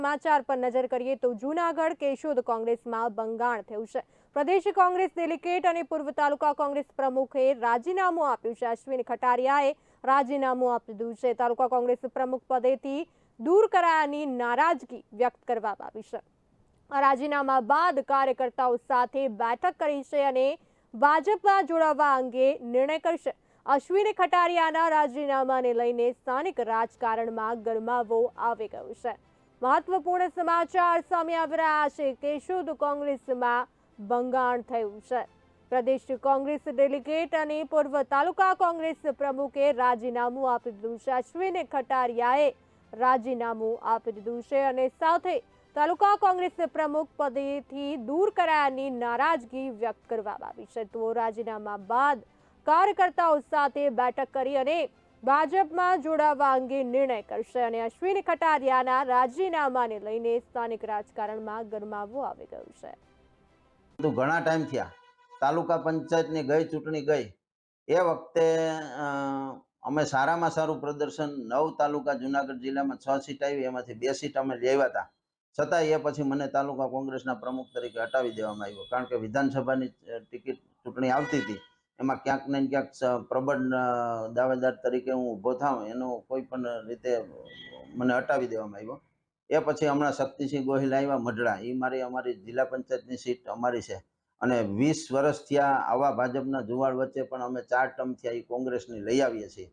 સમાચાર પર નજર કરીએ તો જૂનાગઢ કેશોદ કોંગ્રેસમાં ભંગાણ થયું છે। પ્રદેશ કોંગ્રેસ ડેલિગેટ અને પૂર્વ તાલુકા કોંગ્રેસ પ્રમુખે રાજીનામું આપ્યું છે। અશ્વિન ખટારિયાએ રાજીનામું આપી દીધું છે। તાલુકા કોંગ્રેસ પ્રમુખ પદેથી દૂર કરાયાની નારાજગી વ્યક્ત કરવામાં આવી છે। રાજીનામા બાદ કાર્યકર્તાઓ સાથે બેઠક કરી છે અને ભાજપમાં જોડાવા અંગે નિર્ણય કરશે। અશ્વિન ખટારિયાના રાજીનામાને લઈને સ્થાનિક રાજકારણમાં ગરમાવો આવી ગયો છે। મહત્વપૂર્ણ સમાચાર સામે આવી રહ્યા છે। કેશોદ કોંગ્રેસમાં ભંગાણ થયું છે। પ્રદેશ કોંગ્રેસ ડેલિગેટ અને પૂર્વ તાલુકા કોંગ્રેસ પ્રમુખે રાજીનામું આપી દીધું છે। અશ્વિન ખટારિયાએ રાજીનામું આપી દીધું છે અને સાથે તાલુકા કોંગ્રેસ પ્રમુખ પદેથી દૂર કરાયાની નારાજગી વ્યક્ત કરવામાં આવી છે। તો રાજીનામા બાદ કાર્યકર્તાઓ સાથે બેઠક કરી અને ભાજપમાં જોડાવા અંગે નિર્ણય કરશે અને અશ્વિન ખટારિયાના રાજીનામાને લઈને સ્થાનિક રાજકારણમાં ગરમાવો આવી ગયો છે। તો ઘણા ટાઈમ થયા તાલુકા પંચાયતની ચૂંટણી ગઈ એ વખતે અમે સારામાં સારું પ્રદર્શન 9 તાલુકા જુનાગઢ જિલ્લામાં 6 સીટ આવી, એમાંથી 2 સીટ અમે લેવા હતા, છતાં એ પછી મને તાલુકા કોંગ્રેસના પ્રમુખ તરીકે હટાવી દેવામાં આવ્યો। કારણ કે વિધાનસભાની ટિકિટ ચૂંટણી આવતી હતી, એમાં ક્યાંક ને ક્યાંક પ્રબળ દાવેદાર તરીકે હું ઊભો થાઉં એનો કોઈ પણ રીતે મને હટાવી દેવામાં આવ્યો। એ પછી હમણાં શક્તિસિંહ ગોહિલ આવ્યા મઢડા, એ અમારી જિલ્લા પંચાયતની સીટ અમારી છે અને 20 વર્ષ થયા આવા ભાજપના જુવાળ વચ્ચે પણ અમે 4 ટર્મ થયા એ કોંગ્રેસની લઈ આવીએ છીએ,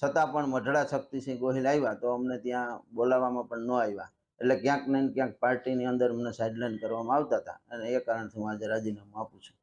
છતાં પણ મઢડા શક્તિસિંહ ગોહિલ આવ્યા તો અમને ત્યાં બોલાવવામાં પણ ન આવ્યા। એટલે ક્યાંક ને ક્યાંક પાર્ટીની અંદર અમને સાઇડલાઇન કરવામાં આવતા હતા અને એ કારણથી હું આજે રાજીનામું આપું છું।